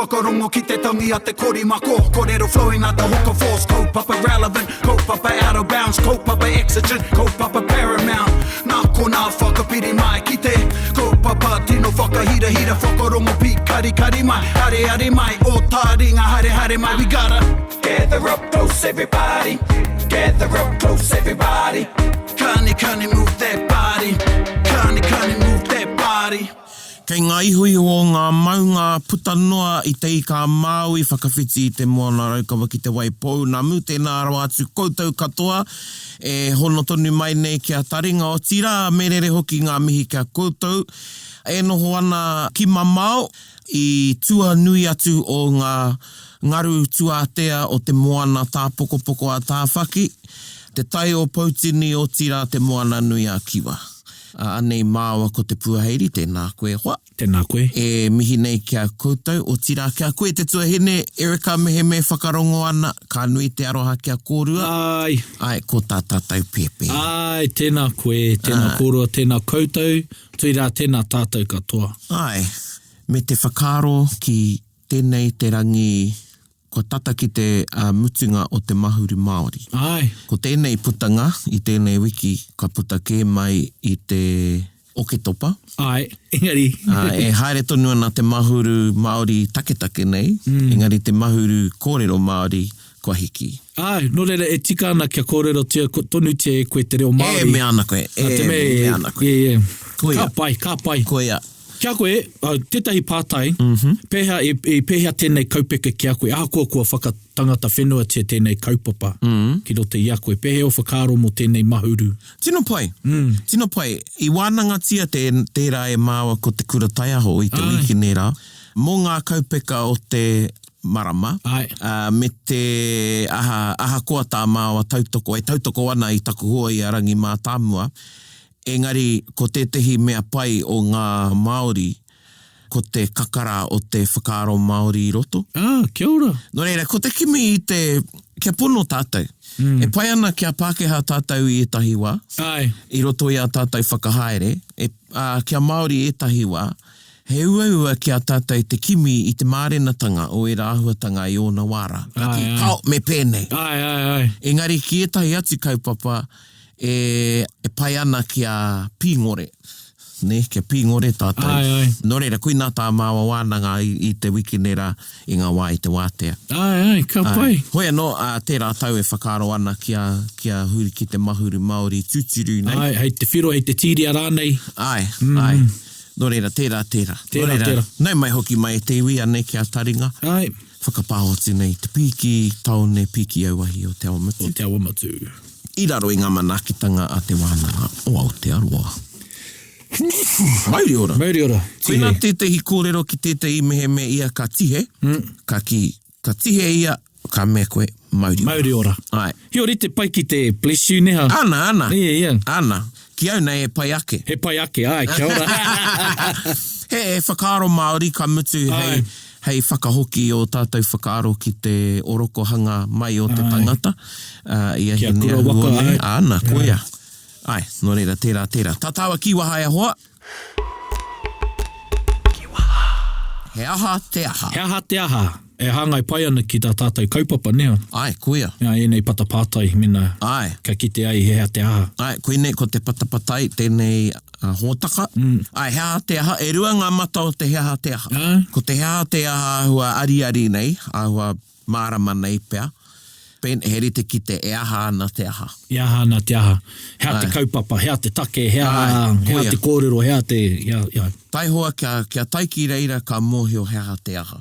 whakarongo ki te tangi a te korimako. Kōrero flowing out the hooker force. Kaupapa relevant, kaupapa out of bounds, kaupapa exigent, kaupapa paramount. Nā ko nā whakapiri mai ki te kaupapa tino whakahira whakarongo pi kari mai. Hare mai, o Taringa hare mai. We gotta gather up close everybody. Gather up close everybody. Kani move that body. Kani move that body. Kei ngā ihui o ngā maunga puta noa I te ika Māui whakawhiti I te moana raukawa ki te waipou. Nā mu tēnā aroa atu koutou katoa. E hono tonu mai nei kia Taringa o tira. Merere hoki ngā mihi kia koutou. E noho ana ki mamao I tua nui atu o ngā ngaru tuatea o te moana tā pokopoko a tā whaki. Te tai o pautini o tira te moana nui a kiwa. Anei māua ko te puaheiri, tēnā koe hoa. Tēnā koe. E mihi nei kia koutou, o tira kia koe te tuahine, Erika meheme whakarongo ana, ka nui te aroha kia kōrua. Ai, ko tā tātou pepe. Ai, tēnā koe, tēnā kōrua, tēnā koutou, tuira tēnā tātou katoa. Ai, me te whakaro ki tēnei te rangi, ko tata ki te mutunga o te mahuru Māori. Ai. Ko tēnei putanga I tēnei wiki ka puta kē mai I te oketopa. Ai, engari. E haere tonu ana te mahuru Māori taketake nei, engari te mahuru kōrero Māori kua hiki. Ai, no reira e tika ana kia kōrero tia tonu te koe te reo Māori. E me ana koe, me ana koe. Ka pai. Koea. Kia koe, tētahi pātai, pēhea e pēhea tēnei kaupeka kia koe, kua whakatangata whenua tia tēnei kaupapa, ki rote ia koe, pēhea o whakaro mo tēnei mahuru. Tino pai, I wānanga tia tērā e māua ko te kuratai aho I te wiki nera, mō ngā kaupeka o te marama, me te aha koa tā māua tautoko ana I taku hoa I arangi mā tāmua, engari, ko tētehi mea pai o ngā Māori, ko te kakara o te whakaaro Māori I roto. Kia ora. No reira, ko te kimi I te, kia pono tātou. E pai ana kia Pākehā tātou I etahi wā. I roto I a tātou whakahaere. Kia Māori etahi wā. He ua kia tātou te kimi I te mārenatanga o e rāhuatanga I ona wāra. Kao me pēnei. Engari, ki etahi atu kaupapa, e pai ana kia pīngore. Kia pīngore tātou. No reira, kui nā tā māua wānanga I te wiki nera I ngā wā I te wātea. Ka pai. Hoi anō, tērā tau e whakaro ana kia huri ki te mahuru Māori tūturu nei. Hei te whiro, hei te tīria rānei. Ai. No reira, tērā. Nau mai hoki mai e te iwi anei kia Taringa. Whakapāhotu nei te piki, taone piki auahi o te awamatu. I raro I ngā manakitanga a te wānanga o Aotearoa. Mauri ora. Koina tētehi kōrero ki tētehi meheme ia ka tihe, ka tihe ia, ka mea koe Mauri ora. Hio rite pai ki te bless you neha. Ana. Ana. Ki au nei e pai ake. He pai ake, kia ora. He whakaaro Māori ka mutu hei whakahoki o tātou whakaaro ki te oroko hanga mai o te tangata. Kia kura waka, Ana, koea. Ai, no reira, tērā. Tātawa kiwaha e hoa. He aha te aha. E hangai pai ana ki tā tātou kaupapa nea. Ai, kuia. E nei Patapatai, mena. Ai. Ka kite ai hea te aha. Ai, koinei ko te Patapatai, tēnei hōtaka. Ai, hea te aha, e rua ngā mata o te hea te aha. Ko te hea te aha hua ari nei, hua mārama nei pea. Pen heri te ki te e aha ana te aha. E aha ana te aha. Hea te kaupapa, hea te take, hea te kōrero, hea te... Tai hoa kia taiki reira ka mōhio hea te aha.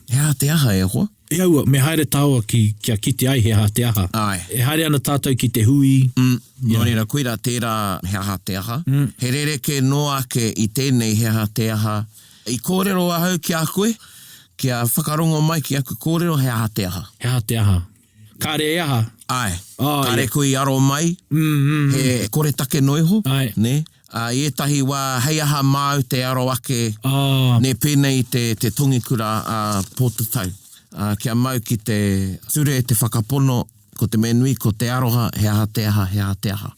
Hea te aha e hoa? E aua, me haere tāua kia kite ai hea te aha. Ai. E haere ana tātou ki te hui. No reira, koira tērā hea te aha. He rere ke noa ke I tēnei hea te aha. I kōrero ahau ki a koe, kia whakarongo mai ki a koe kōrero hea te aha. Hea te aha. Kāre e aha. Ai. Kāre kui aro mai. He kore take noiho. Ai. Ne? I etahi wā hei aha māu te aro ake. Ne pēnei te tongikura Pōtatau. Kia mau ki te ture te whakapono ko te menui, ko te aroha, he aha te aha, he aha te aha.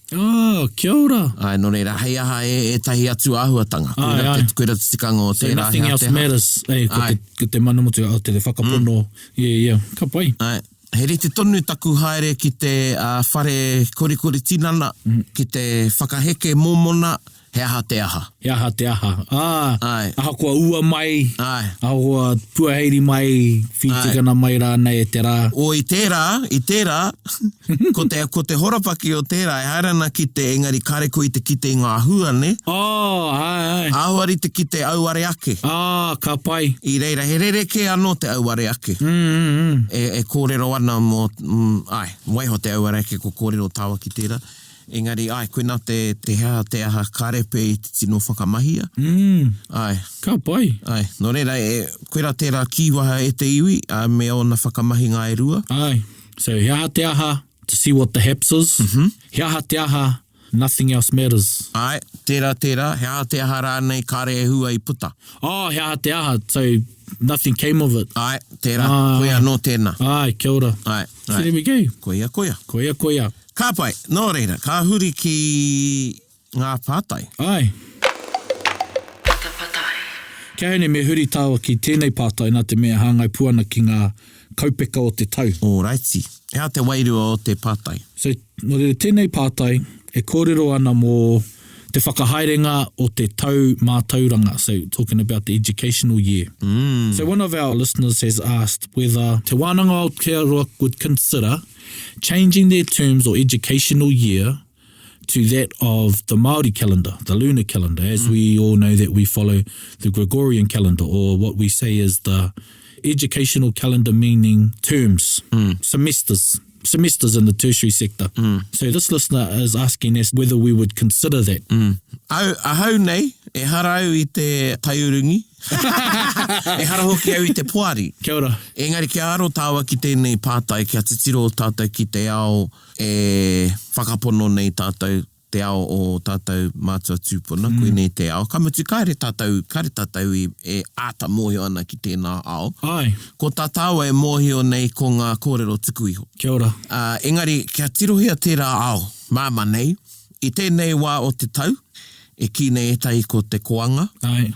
Kia ora. Ai, no reira, hei aha e tahi atu āhuatanga. Koera te tikanga o So tērā, nothing else matters. Ko te manamutu o te whakapono. Yeah. Ka pai. Ai. He rite tonu taku haere ki te whare korikori tinana, ki te whakaheke mōmona, he aha te aha. He aha te aha. Ai. Aha kua ua mai. Ai. Aha kua puaheiri mai, whitikana mai rānei e te rā. O i tērā, ko te horapaki o tērā, e haerana ki te engari kareko i te kite i ngā hua, ne? Ai. Āhuari te ki te auare ake. Ka pai. I reira, he rereke anō te auare ake. E kōrero ana mo, waiho te auare ake ko kōrero tāua ki tērā. Engari, koina te hea te aha karepe i te tino whakamahia. Ai. Ka pai. Ai. No reira, koera tērā kiwaha e te iwi, me ona whakamahi ngā e rua. Ai. So, he aha te aha, to see what the haps is. He aha te aha, nothing else matters. Ai. Tērā, he aha te aha rānei kare e hua i puta. He aha te aha, so nothing came of it. Ai. Tērā, koia no tēnā. Ai, kia ora. Ai. So there we go. Koia. Ka pai, nō reira, ka huri ki ngā pātai. Ai. Patapatai. Kia hene me huri tāua ki tēnei pātai nā te mea hāngai puana ki ngā kaupeka o te tau. Alrighty. Hea te wairua o te pātai. So, no reira tēnei pātai, e kōrero ana mō te whakahaerenga o te tau mātauranga. So, talking about the educational year. So, one of our listeners has asked whether Te Wānanga Aotearoa would consider changing their terms or educational year to that of the Māori calendar, the lunar calendar, as we all know that we follow the Gregorian calendar, or what we say is the educational calendar, meaning terms, semesters in the tertiary sector. So this listener is asking us whether we would consider that. Ahau nei, e harau i te taiurungi. E hara hoki au i te poari. Kia ora. Engari kia aro tāua ki tēnei pātai, kia titiro o tātou ki te ao e whakapono nei tātou, te ao o tātou mātua tūpuna, koe nei te ao. Ka mutu kaere tātou e āta mōhio ana ki tēnā ao. Ai. Ko tā tāua e mōhio nei ko ngā kōrero tuku iho. Kia ora. Engari, kia tirohia tērā ao, māma nei, i tēnei wā o te tau, e ki nei e tai ko te koanga. Ai.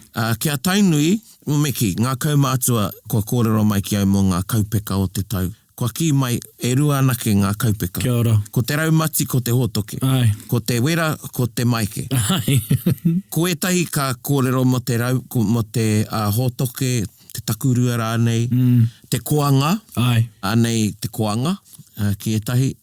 Kia tainui, meki, ngā kaumātua, kua kōrero mai ki au mō ngā kaupeka o te tau. Kua ki mai e rua anake ngā kaupeka. Kia ora. Ko te raumati, ko te hotoke. Ai. Ko te wera, ko te maike. Ai. Ko etahi ka kōrero mo te hotoke, te takurua rānei, te koanga. Ai. Anei te koanga, ki etahi,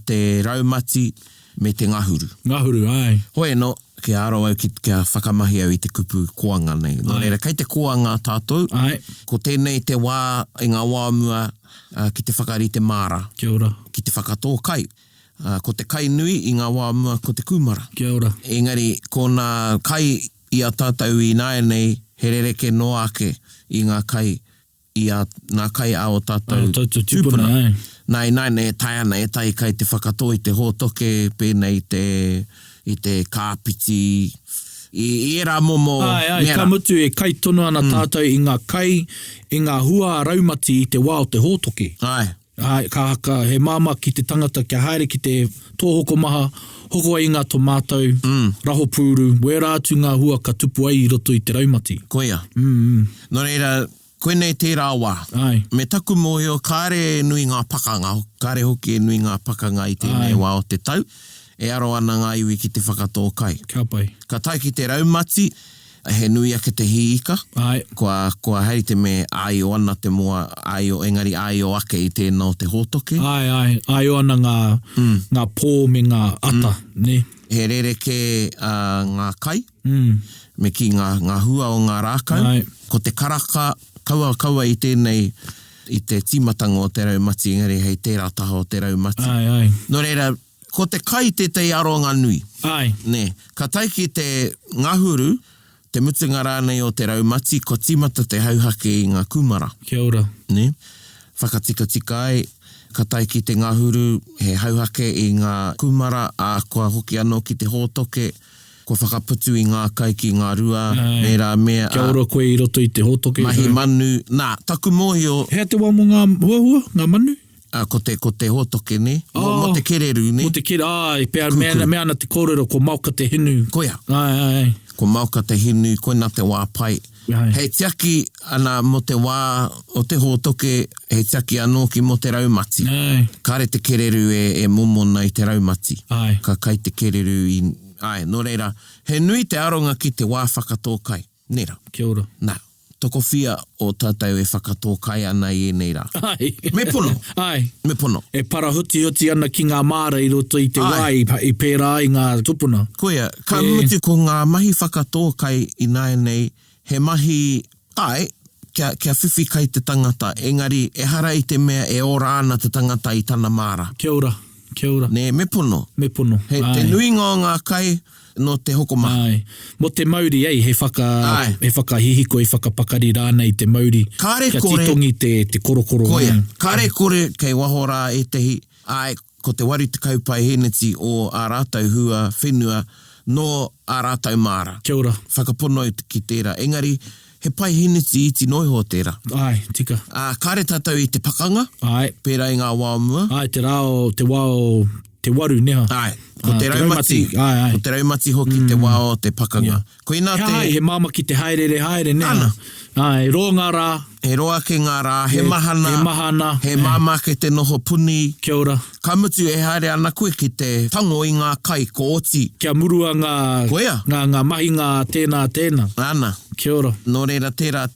te raumati me te ngahuru. Ngahuru, ai. Hoi no, kia aro au kia whakamahi au i te kupu koanga nei. No reira, kei te koanga tātou, Ai. ko tēnei te wā, i ngā wāmua, ki te whakarite māra. Kia ora. Ki te whakatō kai. Ko te kai nui i ngā wāmua, ko te kumara. Kia ora. Engari, ko nā kai i a tātou i nāe nei, he rereke no ake i ngā kai, nā kai a o tātou tūpuna. Ai. Nai nei, tai ana e tai kai te whakatō i te hotoke, pēnei i te kāpiti, i era momo. Ai, ka mutu e kai tono ana tātou i ngā kai, i ngā hua raumati i te wā o te hotoke. Ai. Ai, ka haka he māma ki te tangata kia haere ki te tōhoko maha, hoko ai ngā tō mātou, raho pūru, wera atu ngā hua ka tupu ai i roto i te raumati. Koia. No reira, koe nei tērā wā. Ai. Me taku mōhio, kāre nui ngā pakanga, kāre hoki e nui ngā pakanga i tēnei wā o te tau, e aro ana ngā iwi ki te whakatō kai. Ka pai. Ka tai ki te raumati, he nui ake te hiika. Ai. Kua hei te me aio ana te mua, engari aio ake i tēnā o te hotoke. Ai. Aio ana ngā pō me ngā ata, ne? He rereke ngā kai, me ki ngā hua o ngā rākau. Ai. Ko te karaka, kaua i tēnei, i te timatanga o te raumati, engari hei tērā taha o te raumati. Ai. No reira, ko te kai te aronga nui. Ai. Ne, ka tai ki te ngahuru, te mutunga rānei o te raumati, ko timata te hauhake i ngā kumara. Kia ora. Ne, whakatika ai, ka tai ki te ngahuru, he hauhake i ngā kumara, kua hoki anō ki te hotoke, ko whakaputu i ngā kai ki ngā rua, me rā mea. Kia ora koe i roto i te hotoke. Mahi manu, taku mōhio. Hea te wā mo ngā huahua, ngā manu? Ko te hotoke, ne? Mo te kereru, ne? Mo te kereru, ai, pēr mea na te kōrero, ko mauka te hinu. Koia. Ai. Ko mauka te hinu, koe nā te wā pai. Ai. Hei tiaki ana mo te wā o te hotoke, hei tiaki anō ki mo te raumati. Ai. Kare te kereru e momona i te raumati. Ai. Ka kai te kereru i... Ai, no reira, he nui te aronga ki te wā whakatō kai. Nera. Kia ora. Nā, toko whia o tātou e whakatō kai ana i nei rā. Ai. Me pono. Ai. Me pono. E parahuti ana ki ngā māra i roto i te wai, i pērā i ngā tupuna. Koia, ka mutu ko ngā mahi whakatō kai i nai nei, he mahi, kia whiwhi kai te tangata, engari e hara i te mea e ora ana te tangata i tana māra. Kia ora. Kia ora. Ne, me pono. Me pono. He te nui ngā kai no te hokomaha. Ai. Mo te Māori, he whakahihiko, whakapakari rānei te Māori. Kāre kia kore. Kia titongi te korokoro. Koia, kāre kore kei wahora e tehi, ko te wari te kaupai heneti o ā rātou hua whenua no ā rātou māra. Kia ora. Whakapono ki tērā. Engari, he pai heneti iti noiho tērā. Ai, tika. Kāre tātou i te pakanga. Ai. Pērā i ngā waomua. Ai, te rao, te wao, te waru neha. Ai, ko te raumati. Ai. Ko te raumati hoki te wao te pakanga. Yeah. Ko ina te... He māma ki te haere neha. Ana. Ai, roa ngā rā. He roa ke ngā rā, he mahana. He mahana. He māma ke te noho puni. Kia ora. Ka mutu e haere ana koe ki te tango i ngā kai ko oti. Kia murua ngā mahi ngā tēnā. Ana. Kia ora. Nō reira tērā,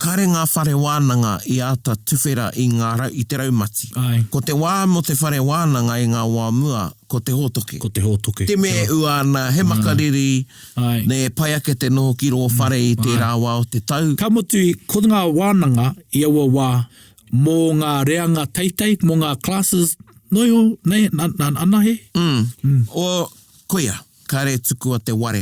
kare ngā whare wānanga i ata tuwhera i te raumati. Ai. Ko te wā mo te whare wānanga i ngā wāmua, ko te hotoke. Ko te hotoke. Te me ua ana, he makariri, ne pai ake te noho ki ro whare i te rāwa o te tau. Ka motu, ko ngā wānanga i aua wā, mō ngā reanga teitei, mō ngā classes, nei, ana he? O koia. Kare tukua te ware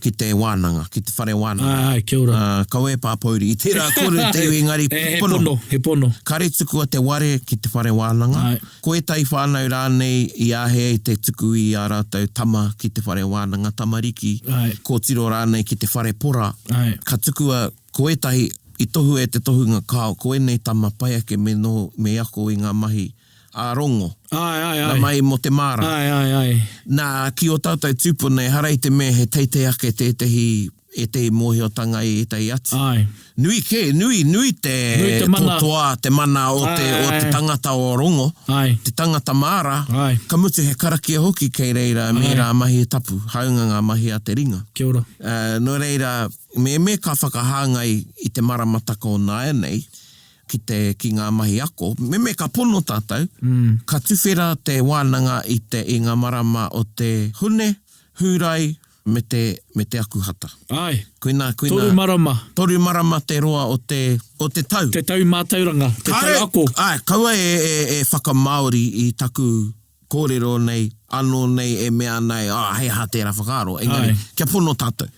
ki te wānanga, ki te whare wānanga. Ai, kia ora. Kaue pāpauri, i tērā kore te engari pono. He pono. Kare tukua te ware ki te whare wānanga. Ai. Koe tai whānau rānei i āhea i te tuku i ā rātou tama ki te whare wānanga, tamariki. Ai. Ko tiro rānei ki te whare pora. Ai. Ka tukua koe tai i tohu e te tohunga kāo, koe nei tama pai ake me ako i ngā mahi a rongo. Ai. Na mai mo te māra. Ai. Nā, ki o tātou tūpuna, harei te mea he teitei ake te tehi mōhiotanga i tehi atu. Ai. Nui te mana. Totoa, te mana o te tangata o rongo. Ai. Te tangata māra. Ai. Ka mutu he karakia hoki kei reira me rā mahi e tapu, haunga ngā mahi a Taringa. Kia ora. No reira, me ka whakahāngai i te maramataka o nāia nei, ki ngā mahi ako, me ka pono tātou, ka tuwhera te wānanga i ngā marama o te hune, hurai, me te akuhata. Ai. Koina, Toru marama te roa o te tau. Te tau mātauranga, te tau ako. Ai, kaua e whakamaori i taku kōrero nei, anō nei e mea nei, hei ha tērā whakaaro. Engari, kia pono tātou.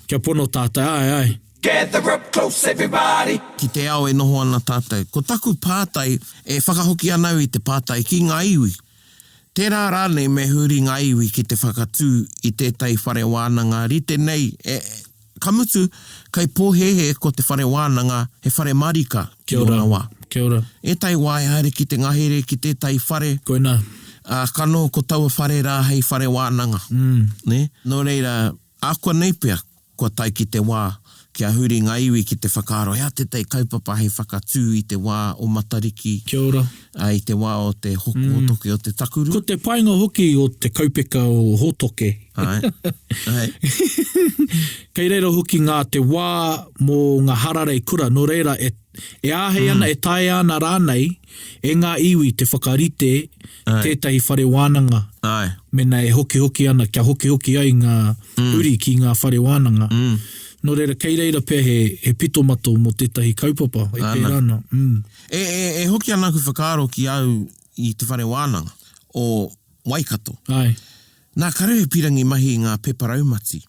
Ai. Gather up close, everybody. Ki te ao e noho ana tātou. Ko taku pātai e whakahoki anau i te pātai ki ngā iwi. Tērā rānei me huri ngā iwi ki te whakatū i tētai whare wānanga. Rite nei, ka mutu, kai pōhehe ko te whare wānanga, he whare marika ki o ngā wā. Kia ora. E tai wāi haere ki te ngahere ki tētai whare. Koina. Kano ko taua whare rā hei whare wānanga. Ne? Nō reira, ākua nei pia, ko tai ki te wā. Kia huri ngā iwi ki te whakaaro. Hea te tei kaupapa hei whakatū i te wā o Matariki. Kia ora. I te wā o te hotoke o te takuru. Ko te painga hoki o te kaupeka o hotoke. Ai. Kei reira hoki ngā te wā mō ngā hararei kura. Nō reira e āhei ana, e tae ana rānei e ngā iwi te whakarite tētahi whare wānanga. Ai. Mena e hoki ana, kia hoki ai ngā uri ki ngā whare wānanga. Nō reira, kei reira pia he pitomato mo tētahi kaupapa. Ana. E hoki ana ku whakaaro ki au i te whare wānanga o Waikato. Ai. Nā karau pirangi mahi ngā pepa raumati.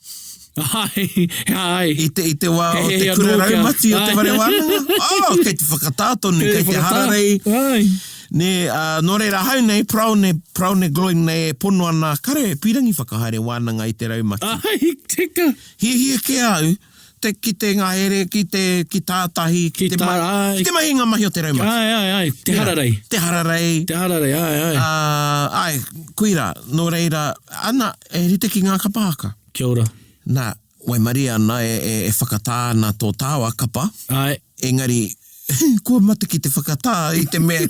Ai. I te wā o te kura raumati o te whare wānanga. Kei te whakatātonu, kei te hararei. Ai. Ne, nō reira hau nei, praone glowing nei e pono ana, kare pirangi whakahaere wānanga i te raumati. Ai, teka. Hia ke au, ki te ngahere, ki tātahi, ki te mahinga mahi o te raumati. Ai, te hararei. Te hararei. Te hararei, ai. Ai, kuira, nō reira, ana, e rite ki ngā kapa haka. Kia ora. Nā, wai mari ana e whakatāna tō tāua kapa. Ai. Engari, kua mate ki te whakatā i te mea,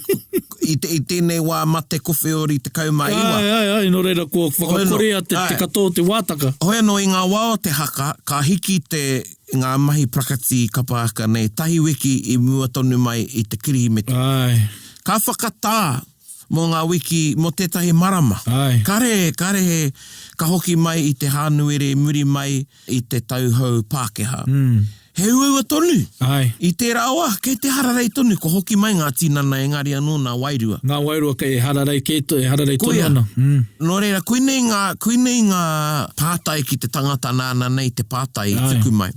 i tēnei wā mate kowhi ori te kaumā iwa. Ai, nō reira kua whakakorea te katoa te wātaka. Hoi anō i ngā wā o te haka, ka hiki ngā mahi prakati kapa haka nei, tahi wiki i mua tonu mai i te kirihimeti. Ai. Ka whakatā mō ngā wiki, mō tētahi marama. Ai. Kare he, ka hoki mai i te hānuere, muri mai i te tauhou Pākehā. He uaua tonu. Ai. I te rawa, kei te hararei tonu, ko hoki mai ngā tinana engari anō ngā wairua. Ngā wairua kei hararei tonu Koia. ana. Nō reira, koinei ngā pātai ki te tangata nāna nei te pātai i tuku mai.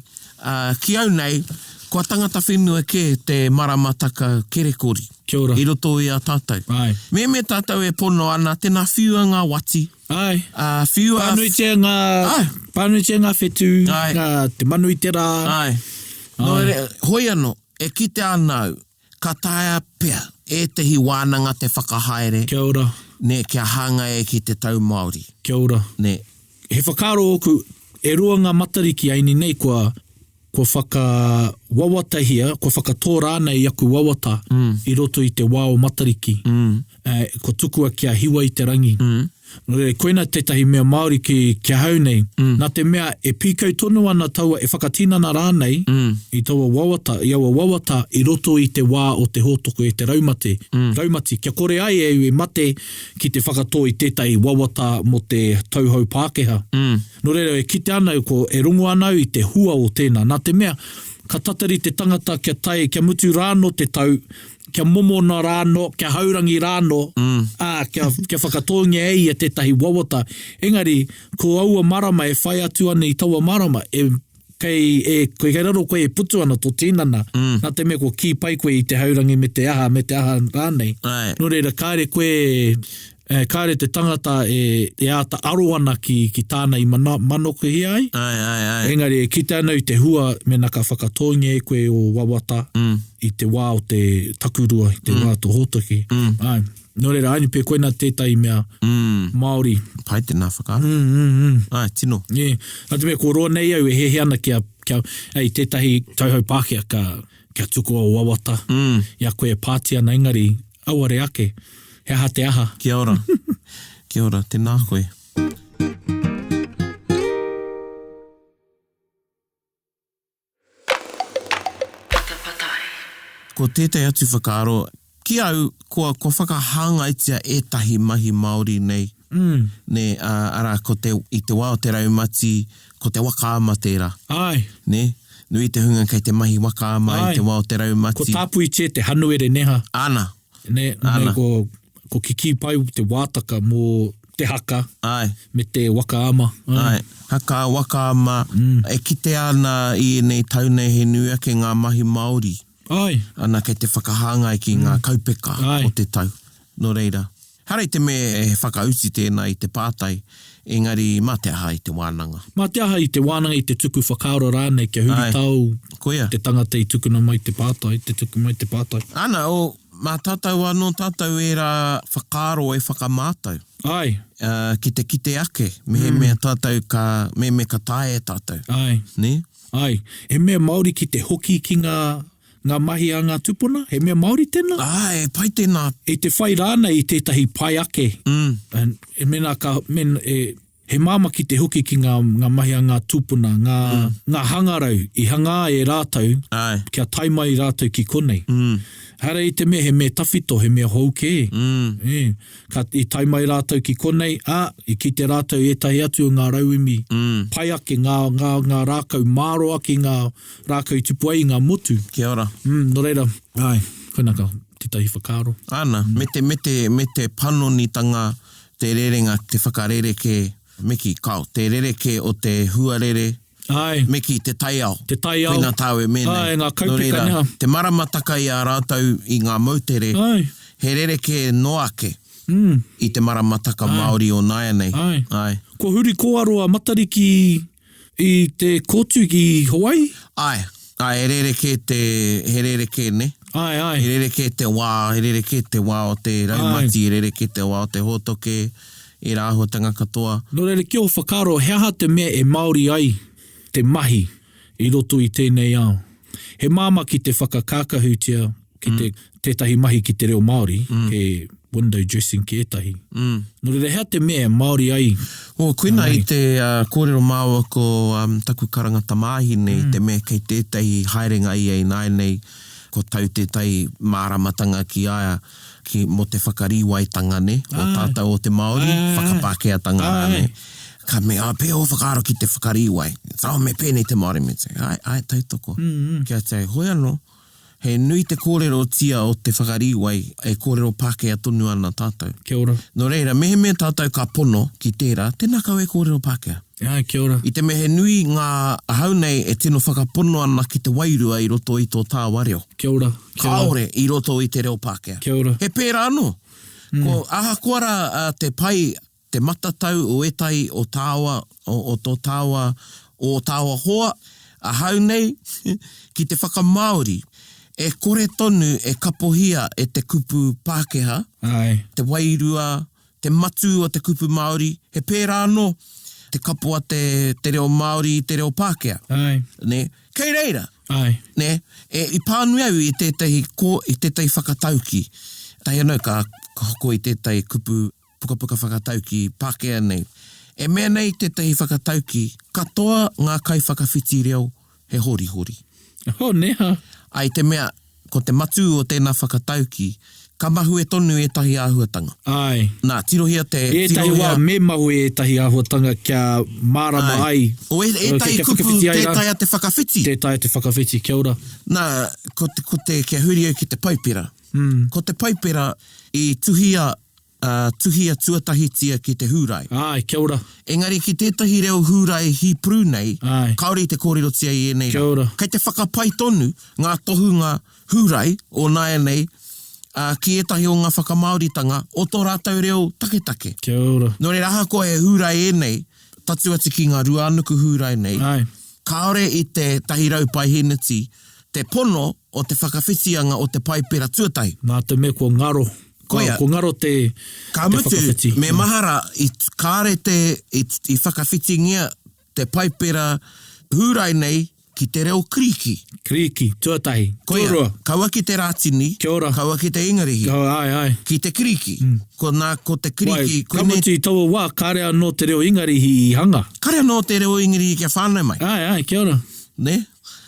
Ki au nei, kua tangata whenua ke te maramataka kerekori. Kia ora. I roto i a tātou. Ai. Me tātou e pono ana, tēnā whiua ngā wati. Ai. Whiua... Pānuitia ngā whetū, Ai. te manu i te rā. Ai. No, hoi anō, e ki te anau, ka taia pea, e tehi wānanga te whakahaere. Kia ora. Ne, kia hanga e ki te tau Māori. Kia ora. Ne. He whakaro oku, e rua ngā matariki aini nei kua whakawawatahia, kua whakatō rānei aku wawata i roto i te wā o matariki. Ko tukua kia hiwa i te rangi. Koina tētahi mea Māori kia hau nei. Nā te mea e pīkau tonu ana taua e whakatinana rānei i taua wawata, i aua wawata i roto i te wā o te hōtoko e te raumati. Raumati, kia kore ai e mate ki te whakatō i tētahi wawata mo te tauhou Pākehā. No reira e kite anau ko e rungu anau i te hua o tēnā. Nā te mea, ka tatari te tangata kia tai, kia mutu rāno te tau, kia momona rāno, kia haurangi rāno, kia whakatongia ei e tētahi wawata. Engari, ko aua marama e whai atu ana i taua marama, koe raro koe e putu ana tō tīnana. Nā te mea ko ki pai koe i te haurangi me te aha rānei. No reira, kāre koe... kāre te tangata e āta aro ana ki tāna i manoko hi ai. Engari, ki te anau i te hua me nā ka whakatongia e koe o wawata i te wā o te takurua, i te wā o hōtoki. Nō reira, aini pē koina tētai mea Māori. Pai te nā whakaro. Ai, tino. Nā te mea, ko roa nei au e hehe ana kia tētahi tauhou Pākehā kia tuku o wawata. Ia koe pāti ana engari, auare ake. He aha te aha. Kia ora. Kia ora, tēnā koe. Patapatai. Ko tētai atu whakaaro, ki au, ko whakahangaitia e tahi mahi Māori nei. Ne, ara, i te wā o te raumati, ko te wakaama tērā. Ai. Ne, nui te hunga kei te mahi wakaama i te wā o te raumati. Ko tāpui te hanuere neha. Ana. Ne, ko kiki pai te wātaka mō te haka. Ai. Me te wakaama. Ai. Haka, wakaama. E kite ana i nei taunei he nui ake ngā mahi Māori. Ai. Ana kei te whakahanga ki ngā kaupeka o te tau. No reira. Harei te me e whakauti tēnā i te pātai. Engari, mā te aha i te wānanga. Mā te aha i te wānanga i te tuku whakaaro rānei kia huri tau. Koia. Te tangata i tukuna mai te pātai, te tuku mai te pātai. Ana, mā tātou anō tātou e rā whakaaro e whakamātau. Ai. Ki te kite ake. Me mea tātou me ka tae tātou. Ai. Ne? Ai. He mea Māori ki te hoki ki ngā mahi a ngā tupuna? He mea Māori tēnā? Ai, pai tēnā. E te whai rāna i tētahi pai ake. He māma ki te hoki ki ngā mahi a ngā tupuna, ngā hangarau, i hanga e rātau, kia taimai rātau ki konei. Hara i te mea, he mea tawhito, he mea hauke. I taimai rātau ki konei, i ki te rātau e tahi atu o ngā rauimi. Pai ake ngā rākau māroa ki ngā rākau tupuai, ngā motu. Kia ora. No reira, ai, koina ka tētahi whakaaro. Ana, me te panonitanga, te rerenga, te whakarereke, meki kao, te rereke o te huarere, Ai. meki te taiao. Te taiao. Whina tāu e mēnei. Ai, ngā kaupeka neha. Te maramataka i a rātau i ngā mautere, he rereke noake i te maramataka Māori o Nāianei. Ai. Ko huri koaroa matariki I te kōtu ki Hawaii? Ai, he rereke ne. Ai. He rereke te wā o te raumati, he rereke te wā o te hotoke, e rāhuatanga katoa. No reire, kia o whakaro, he aha te mea e Māori ai, te mahi, i roto i tēnei ao. He māma ki te whakakākahutia, ki te tētahi mahi ki te reo Māori, he window dressing ki etahi. No reire, hea te mea Māori ai? Koina i te kōrero māua ko taku karangata māhi nei, te mea kei tētahi haerenga i ei nai nei, ko tau tētahi māramatanga ki aia, mo te whakariwaitanga ne, o tātou o te Māori, whakapākeatanga ne. Ka mea, pēo whakaaro ki te whakariwai. Tau me pēnei te Māori me te, ai, tautoko. Kia te, hoi anō, he nui te kōrero tia o te whakariwai, e kōrero Pākehā tonu ana tātou. Kia ora. No reira, mehe tātou ka pono ki tērā, tēnā kau e kōrero Pākehā. Ai, kia ora. I te mehe nui ngā ahau nei e tino whakapono ana ki te wairua i roto i tō tāwareo. Kia ora. Kaore i roto i te reo Pākehā. Kia ora. He pērā anō. Ko aha kuara te pai, te matatau o etai o tāwa, o tō tāwa, o tāwa hoa, ahau nei ki te whakamāori. E kore tonu e kapohia e te kupu Pākehā, te wairua, te matu o te kupu Māori, he pērā anō, te kapua te reo Māori, te reo Pākehā. Ne? Kei reira. Ne? I pānui au i tētahi whakatauki. Tai anō ka hoko i tētahi kupu puka whakatauki Pākehā nei. E mea nei tētahi whakatauki, katoa ngā kai whakawhiti reo he hori. Neha. Ai te mea, ko te matu o tēnā whakatauki, ka mahu e tonu e tahi āhuatanga. Nā, tirohia te... E tahi wā me mahu e tahi āhuatanga kia mārama ai. O e tahi kupu, tētai a te whakawhiti. Tētai a te whakawhiti, kia ora. Nā, ko te kia huri au ki te paipera. Ko te paipera i tuhia tuatahitia ki te hūrai. Kia ora. Engari ki tētahi reo hūrai hi prū nei, kaore i te kōrero tia i e nei. Kia ora. Kei te whakapai tonu, ngā tohunga hūrai o nāia nei, ki etahi o ngā whakamauritanga, o tō rātau reo take. Kia ora. No re raha koe he hūrai e nei, tatu ati ki ngā ruanuku hūrai nei, kaore i te tahirau pai heneti, te pono o te whakawhitianga o te paipera tuatahi. Nā te me ko ngaro. Ko ngaro te whakawhiti. Me mahara, i kāre i whakawhitingia te paipera hūrai nei ki te reo kriki. Kriki, tuatahi. Koia, kaua ki te rātini, kaua ki te ingarihi. Ki te kriki. Ko te kriki... Kamuti taua wā, kāre anō te reo ingarihi i hanga. Kāre anō te reo ingarihi kia whānau mai. Kia ora. Ne?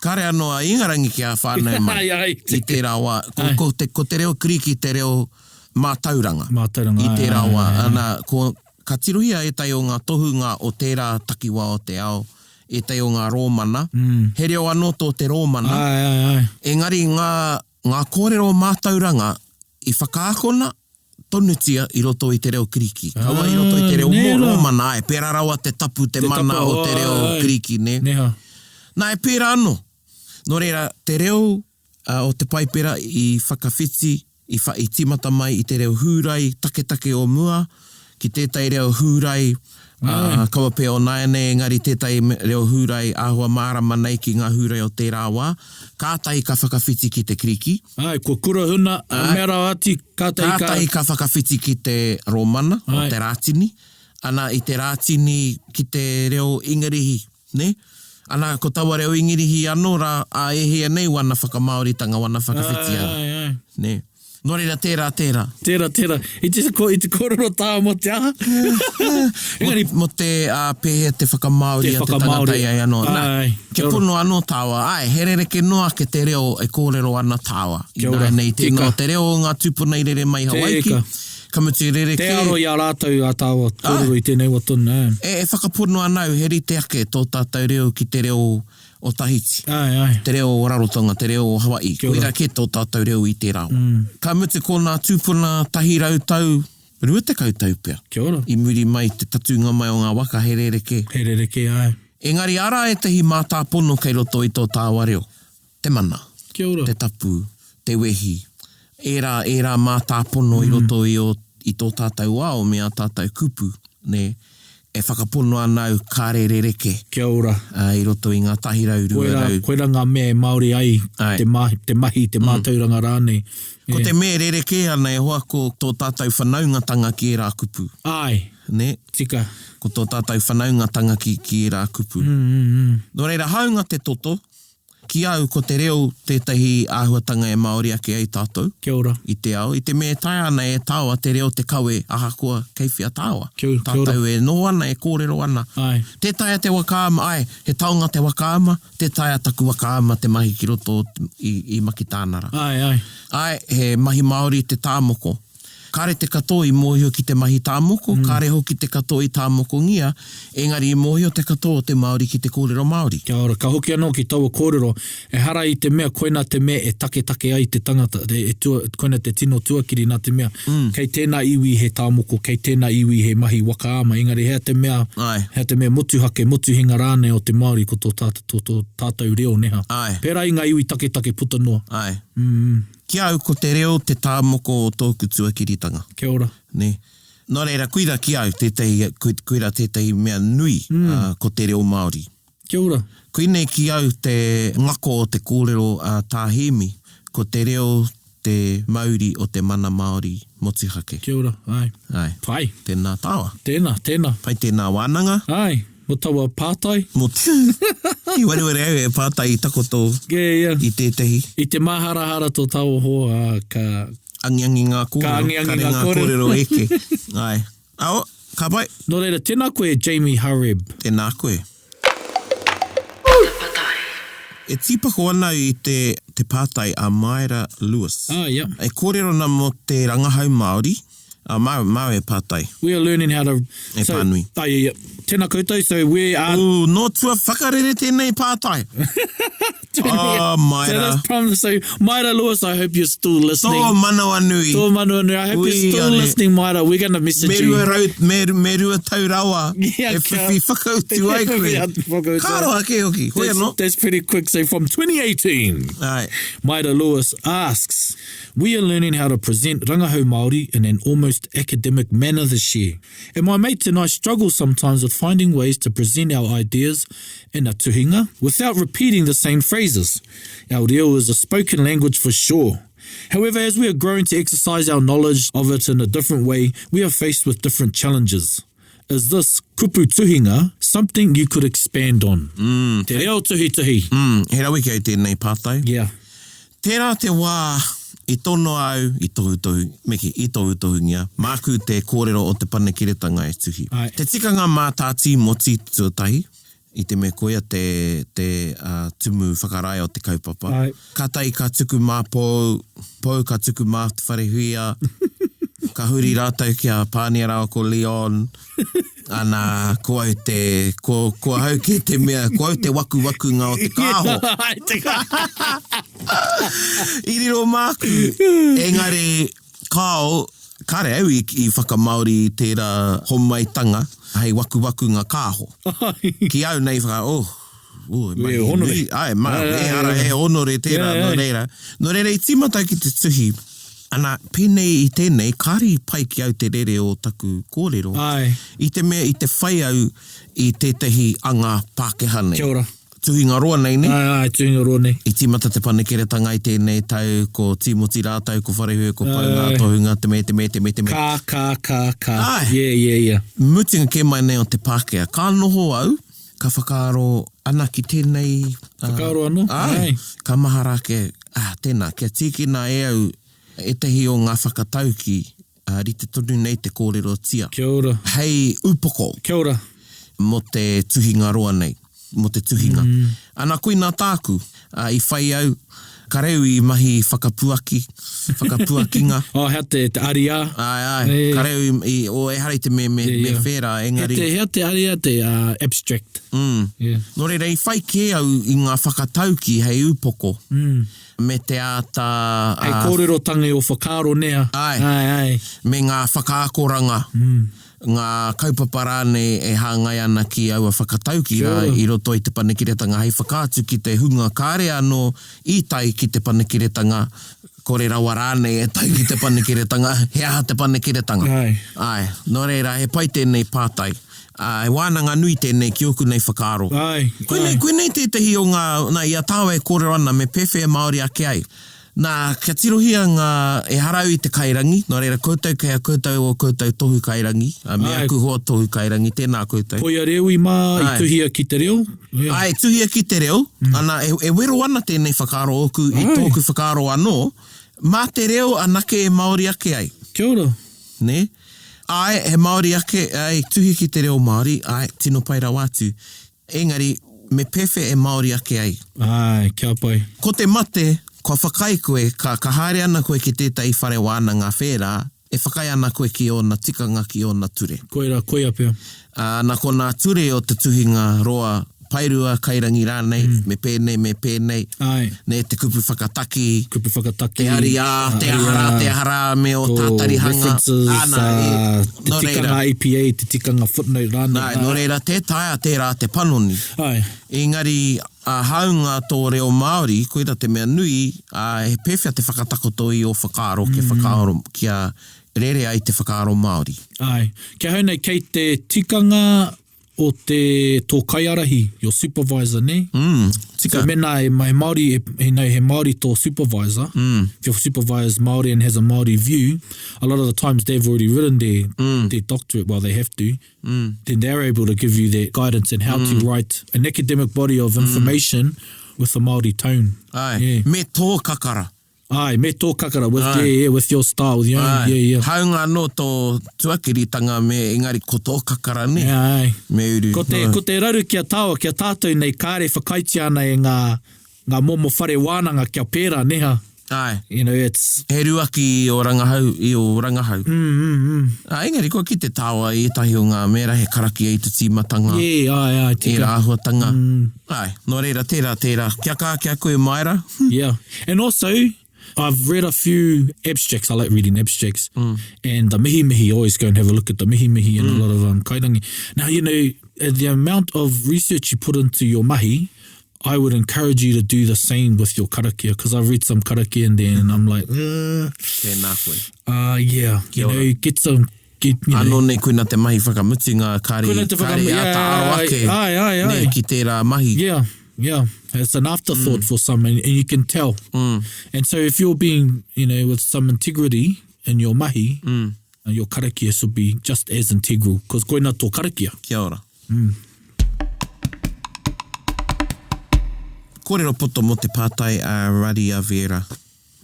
Kāre anō a ingarangi kia whānau mai. I tērā wā. Ko te reo kriki, te reo... Mātauranga. I tērā wā. Ka tirohia e tai o ngā tohunga o tērā takiwa o te ao, e tai o ngā rōmana. He reo anō tō te rōmana. Engari ngā kōrero mātauranga i whakaakona tonutia i roto i te reo kriki. Kaua i roto i te reo rōmana, e pērā rawa te tapu, te mana o te reo kriki, ne? Nā e pērā anō. No reira, te reo o te paipera i whakawhiti, i timata mai i te reo hūrai, take o mua, ki tētai reo hūrai, kaua pē o nāene, engari tētai reo hūrai āhua mārama nei ki ngā hūrai o tērā wā, kātai ka whakawhiti ki te kriki. Ko kura huna, mera ati, kātai ka whakawhiti ki te rōmana, o te rātini, ana i te rātini ki te reo ingarihi, ne? Ana ko taua reo ingarihi anō rā, a ehea nei wana whakamauritanga, wana whakawhiti ana. Ne? No reira, tērā. Tērā. I te kōrero tā mo te aha. Mo te pēhea te whakamauri a te tangatai ai anō. Ke pono anō tāua, he rereke noa ke te reo e kōrero ana tāua. Nei tēnā te reo ngā tūpuna i rere mai Hawaiki. Kamuti rereke. Te aro i a rātau a tāua kōrero i tēnei watuna. E whakapono anau, he rite ake tō tātou reo ki te reo o Tahiti. Te reo o Rarotonga, te reo o Hawaii. Koira ke tō tātou reo i te rao. Ka mutu ko ngā tūpuna tahi rautau, rua te kautau pia. Kia ora. I muri mai te tatunga mai o ngā waka, he rereke. Engari ara e tehi mātāpono kei roto i tō tāwareo. Te mana. Kia ora. Te tapu, te wehi. Era mātāpono i roto i tō tātou ao me a tātou kupu. Ne? e whakapono anau kārerereke. Kia ora. I roto i ngā tahirau ruarau. Koera ngā mea Māori ai, te mahi, te mātauranga rānei. Ko te mea rereke ana e hoa ko tō tātou whanaungatanga ki e rā kupu. Ai, Ne? tika. Ko tō tātou whanaungatanga ki e rā kupu. Nō reira, haunga te toto, ki au ko te reo tētahi āhuatanga e Māori ake ai tātou. Kia ora. I te ao, i te mea tai ana e tāua te reo te kawe ahakoa keiwhia tāua. Kia ora. Tātou e no ana, e kōrero ana. Ai. Te taia te wakaama, ai, he taonga te wakaama, te taia taku wakaama te mahi ki roto i Makitānara. Ai. Ai, he mahi Māori te tāmoko. Kāre te katoa i mōhio ki te mahi tāmoko, kāre hoki te katoa i tāmoko ngia, engari i mōhio te katoa te Māori ki te kōrero Māori. Kia ora, ka hoki anō ki taua kōrero, e hara i te mea, koina te mea e take ai te tangata, koina te tino tuakiri nā te mea. Kei tēnā iwi he tāmoko, kei tēnā iwi he mahi wakaama, engari hea te mea motuhake, motuhinga rāne o te Māori ko tō tātou reo neha. Ai. Pērā i ngā iwi take puta noa. Ai. Kia au ko te reo te tāmoko o tōku tuakiritanga. Kia ora. Ne. Nō reira, kuira ki au, kuira tētahi mea nui ko te reo Māori. Kia ora. Kuinei ki au te ngako o te kōrero tāhimi, ko te reo te mauri o te mana Māori motuhake. Kia ora, ai. Ai. Pai. Tēnā tāua. Tēnā. Pai tēnā wānanga. Ai. Mo taua pātai. I wareware au e pātai i takoto Yeah. i tētahi. I te mahara to taua hoa ka... Angiangi ngā kōrero. Ka angiangi Kare ngā kōrero. eke. Ai. Ao, ka pai. Nō reira, tēnā koe Jamie Hareb. Tēnā koe. Patapatai. E tīpako ana i te pātai a Maira Lewis. Yeah. E kōrero na mo te rangahau Māori. Mau e pātai. We are learning how to... E pānui. Yeah. Tēnā koutou, so we are... No tua whakarere tēnei pātai. Oh, Maira. So that's problem. So, Maira Lewis, I hope you're still listening. Tō manawa nui. Tō manawa nui. I hope you're still listening, Maira. We're going to message you. Merua taurawa. Yeah, e whiwhi whakautu ai koe. Kāroa ke hoki. Hoi anō. That's pretty quick. So from 2018, Ai. Maira Lewis asks, we are learning how to present rangahau Māori in an almost academic manner this year. And my mates and I struggle sometimes with finding ways to present our ideas in a tuhinga without repeating the same phrases. Our reo is a spoken language for sure. However, as we are growing to exercise our knowledge of it in a different way, we are faced with different challenges. Is this kupu tuhinga something you could expand on? Te reo tuhi. He rawi ki au tēnei pātai. Yeah. Tērā te wā i tono au, i tohu ngia, māku te kōrero o te panekiretanga e tuhi. Ai. Te tikanga mā tāti moti tuatahi, i te me koia te tumu whakaraia o te kaupapa. Ai. Katai ka tuku mā pou ka tuku mā te wharehuia, ka huri rātau kia pānia rao ko Leon, ana ko au ko hau ke te mea, ko au te waku-wakunga o te kāho. Iriro māku, engari kāo, kare au i whakamauri tērā homaitanga, hei waku-wakunga kāho. Ki au nei Me honore. Ai, ara e honore tērā, no reira. No reira, i tīmata ki te tuhi, ana pēnei i tēnei, kāri pai ki au te rere o taku kōrero. Ai. I te mea, i te whai au i tētahi anga Pākehā nei. Kia ora. Tuhinga roa nei ne? Ai, tuhinga roa nei. I tīmata te panekeretanga i tēnei tau, ko tīmoti rātau, ko wharehua, ko paunga, tohunga, te me. Ka. Ai. Yeah. Mutinga ke mai nei o te Pākehā. Ka noho au, ka whakaaro ana ki tēnei... Whakaaro anō? Ai. Ka mahara ke, tēnā, kia tīkina e au, e tehi o ngā whakatauki, rite tonu nei te kōrero tia. Kia ora. Hei upoko. Kia ora. Mo te tuhinga roa nei, mo te tuhinga. Ana koe nā tāku, i whai au, ka reu i mahi whakapuakinga. Hea te aria. Ai, ka reu o e hari te me whera, engari. Hea te aria, te abstract. Yeah. Nō reira, i whai ke au i ngā whakatauki hei upoko. Me te ata... Hei kōrero tangi o whakaaro nea. Ai. Me ngā whakaakoranga. Ngā kaupapa rāne e hāngai ana ki au a whakatauki i roto i te panekiretanga. Hei whakaatu ki te hunga kāre anō i tai ki te panekiretanga kore rawa rānei e tai ki te panekiretanga, he aha te panekiretanga. Ai, nō reira, he pai tēnei pātai. E wānanga nui tēnei ki oku nei whakaaro. Koe nei tētahi o ngā ia tāua e kore ana me pewhi e Māori ake ai. Nā, kia tirohia ngā e harau i te kairangi, nō reira koutou kei a koutou o koutou tohu kairangi, me aku hoa tohu kairangi, tēnā koutou. Poia reo i mā, i tuhia ki te reo. Ai, tuhia ki te reo, ana e wero ana tēnei whakaaro oku i tōku whakaaro anō, mā te reo anake e Māori ake ai. Kia ora. Ne? Ai, he Māori ake, ai, tuhia ki te reo Māori, ai, tino pai rau atu. Engari, me pewhi e Māori ake ai. Ai, kia pai. Ko te mate, kua whakai koe, ka haere ana koe ki tētai whare wāna ngā whērā, e whakai ana koe ki ona tikanga ki ona ture. Koe apea. Nā ko nā ture o te tuhinga roa pairua kairangi rānei, me pēnei, ne te kupu whakataki, te aria, te ahara me o tātari hanga. Te tikanga APA, te tikanga footnote rānei. Nō reira, te taia tērā te panoni. Engari, haunga tō reo Māori, koira te mea nui, he pewhia te whakatakoto i o whakaaro, ke whakaaro kia rere ai te whakaaro Māori. Ai, kia haunei kei te tikanga o te tō kaiarahi, your supervisor, ne? So mena he Māori, he Māori tō supervisor. If your supervisor is Māori and has a Māori view, a lot of the times they've already written their doctorate, well, they have to, then they're able to give you that guidance and how to write an academic body of information with a Māori tone. Ai, me tō kakara. Ai, me tō kakara, with your style, with your own, Haunga no tō tuakiritanga me engari ko tō kakara ne. Me uru. Ko te raru kia tāua, kia tātou nei kāre whakaiti ana e ngā momo whare wānanga kia pērā, neha. Ai. You know, it's... He ruaki o rangahau, i o rangahau. Engari, ko ki te tāua i tahi o ngā mera he karaki i te tīmatanga. Ai, tika. E rāhuatanga. Ai, no reira, tērā. Kia kā, kia koe maera. And also... I've read a few abstracts. I like reading abstracts. And the mihi, always go and have a look at the mihi and a lot of kairangi. Now, you know, the amount of research you put into your mahi, I would encourage you to do the same with your karakia, because I've read some karakia in there and I'm like, Tēnā koe. You know, get some... Anō nei koina te mahi whakamuti ngā kāre ata aro ake. Nei ki tērā mahi. Yeah, it's an afterthought for some, and you can tell. And so if you're being, you know, with some integrity in your mahi, your karakia should be just as integral, because koina tō karakia. Kia ora. Kōrero poto mo te pātai a Radia Vera.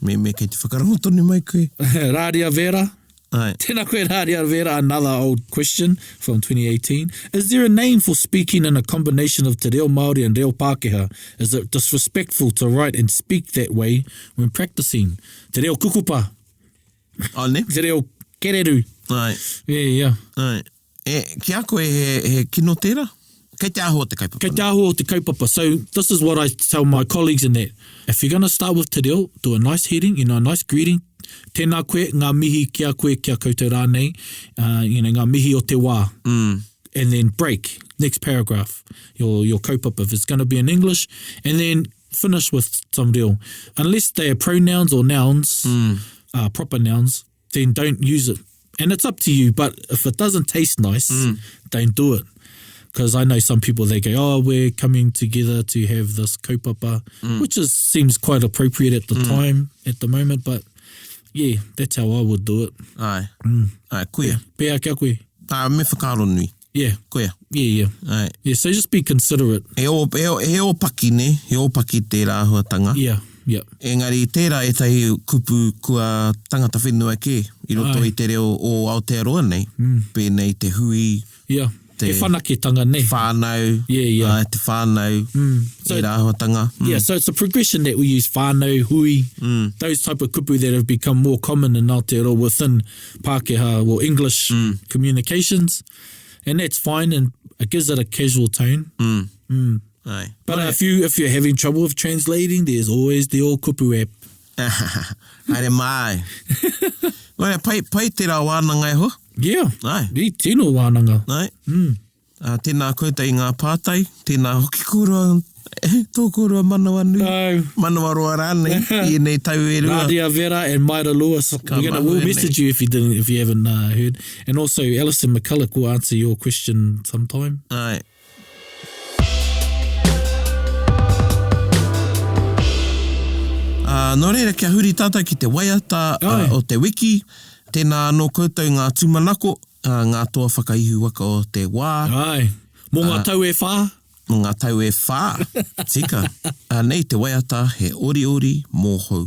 Me kei te whakarango tonu mai koe. Radia Vera? Ai. Tēnā koe Radia Vera, another old question from 2018. Is there a name for speaking in a combination of te reo Māori and reo Pākehā? Is it disrespectful to write and speak that way when practicing? Te reo kukupa. Ne? Te reo kereru. Ai. Ai. Kia koe he kino tērā? Kei te aho o te kaupapa. Kei te aho o te kaupapa. So this is what I tell my colleagues in that. If you're going to start with te reo, do a nice heading, a nice greeting. Tēnā koe, ngā mihi kia koe kia koutou rānei, ngā mihi o te wā. And then break, next paragraph, your kaupapa. If it's going to be in English, and then finish with some reo. Unless they are pronouns or nouns, proper nouns, then don't use it. And it's up to you, but if it doesn't taste nice, don't do it. Because I know some people, they go, we're coming together to have this kaupapa, which seems quite appropriate at the time, at the moment, but yeah, that's how I would do it. Ai. Ai, kuia. Pea kia koe. Me whakaaro nui. Yeah. Kuia. Yeah. Ai. Yeah, so just be considerate. He opaki ne, he opaki tērā ahuatanga. Yeah. Engari, tērā e tahi kupu kua tangata whenua ke, i roto i te reo o Aotearoa nei, pēnei te hui. Yeah. Te whanaketanga ne. Whānau. Yeah. Te whānau. So, rāhuatanga. Yeah, so it's a progression that we use whānau, hui, those type of kupu that have become more common in Aotearoa within Pākehā or English communications. And that's fine, and it gives it a casual tone. Aye. But if you're having trouble with translating, there's always the old kupu app. Haere mai. Wai, pai tērā wānanga e ho? Yeah. Ai. I tino wānanga. Ai. Tēnā koutou i ngā pātai, tēnā hoki kura Tōku rua manawa nui. No. Manawa roa rānei. I nei tau e rua. Nadia Vera and Maira Lewis. We'll message you if you haven't heard. And also Alison McCulloch will answer your question sometime. Ai. Nō reira, kia huri tātai ki te waiata o te wiki. Tēnā anō koutou ngā tūmanako, ngā toa whakaihu waka o te wā. Ai. Mō ngā tau e whā. Mō ngā tau e whā. Tika. Nei te waiata he ori mō hou.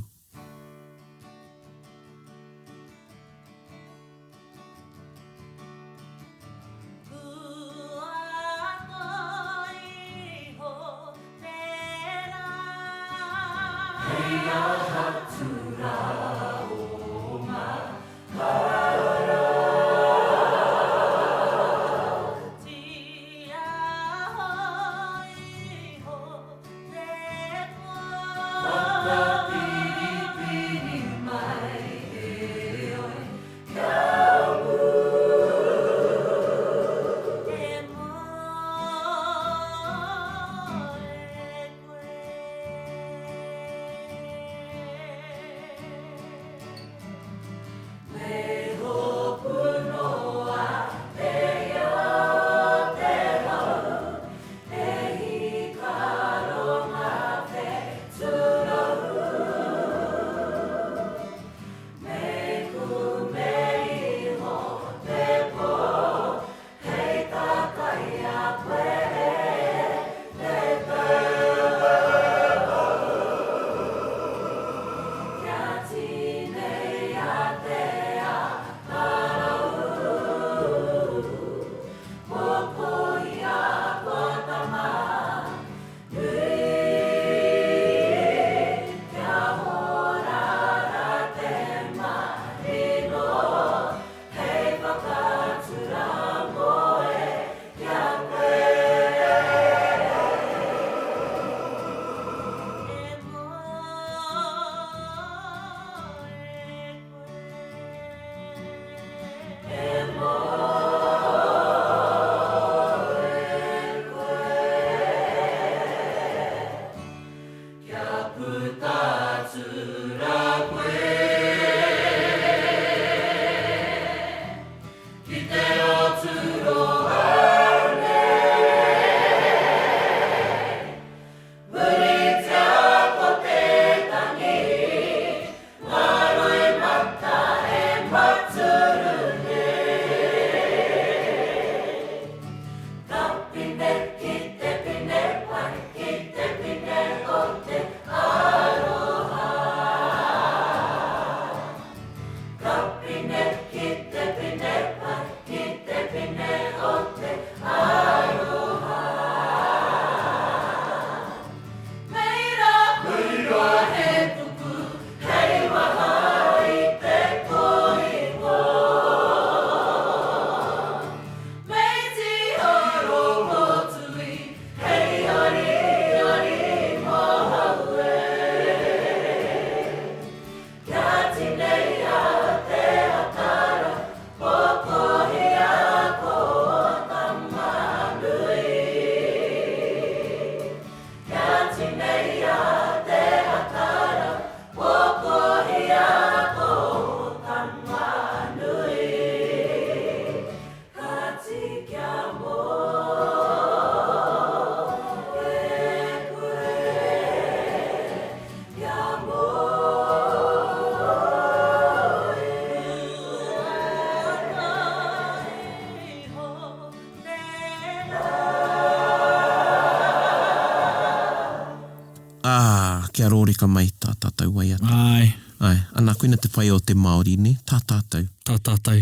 Kia rōreka mai tā tātou waiata. Ai. Ai, ana koina te pai o te Māori, ne? Tā tātou. Tā tātou.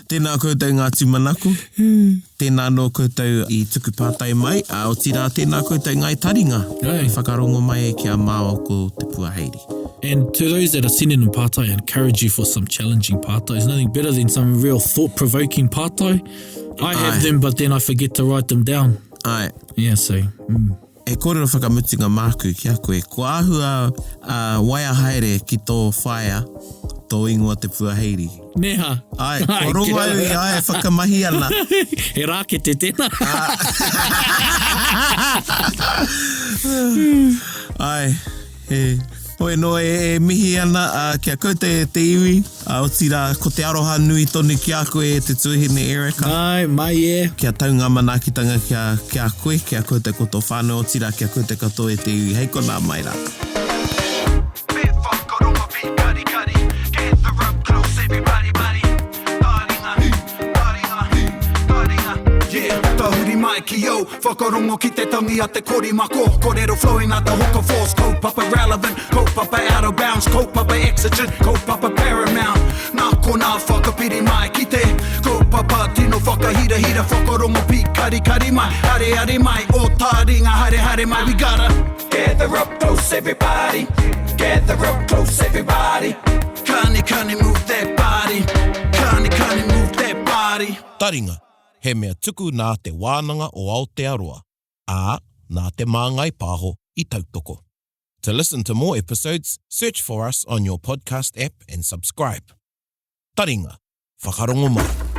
Tēnā koutou ngā tūmanako. Tēnā no koutou I tuku pātai mai. O tira tēnā koutou ngai taringa. Ai. Whakarongo mai e kia māo ko te puaheiri. And to those that are sending in pātai, I encourage you for some challenging pātai. There's nothing better than some real thought-provoking pātai. I have them, but then I forget to write them down. Ai. Yeah, so... He kōrero whakamutinga māku ki a koe. Ko āhua waia haere ki tō whaia, tō ingoa te puaheiri. Neha. Ai, ko rongo ai whakamahi ana. He rākete tēnā. Ai, he... Hoi no e mihi ana kia koe te iwi. O tira, ko te aroha nui tonu ki a koe te tuahine Erika. Ai, mai e. Kia tau ngā manakitanga kia koe te koto whānau. O tira, kia koe te katoa e te iwi. Hei kona mai rā. Bit whakaronga, bit kari. Gather up close, everybody, buddy. Taringa. Yeah, tahuri mai ki yo. Whakarongo ki te tangi a te korimako. Kōrero flowing at the hook force. Kaupapa relevant, kaupapa out of bounds. Kaupapa exigent, kaupapa paramount. Nā kona whakapiri mai ki te. Kaupapa tino whakahira. Whakarongo pi kari mai. Hare mai, o Taringa, hare mai. We gotta gather up close, everybody. Gather up close, everybody. Kani move that body. Kani move that body. Taringa, he mea tuku nā te wānanga o Aotearoa, nā te māngai pāho I tautoko. To listen to more episodes, search for us on your podcast app and subscribe. Taringa, whakarongo mai.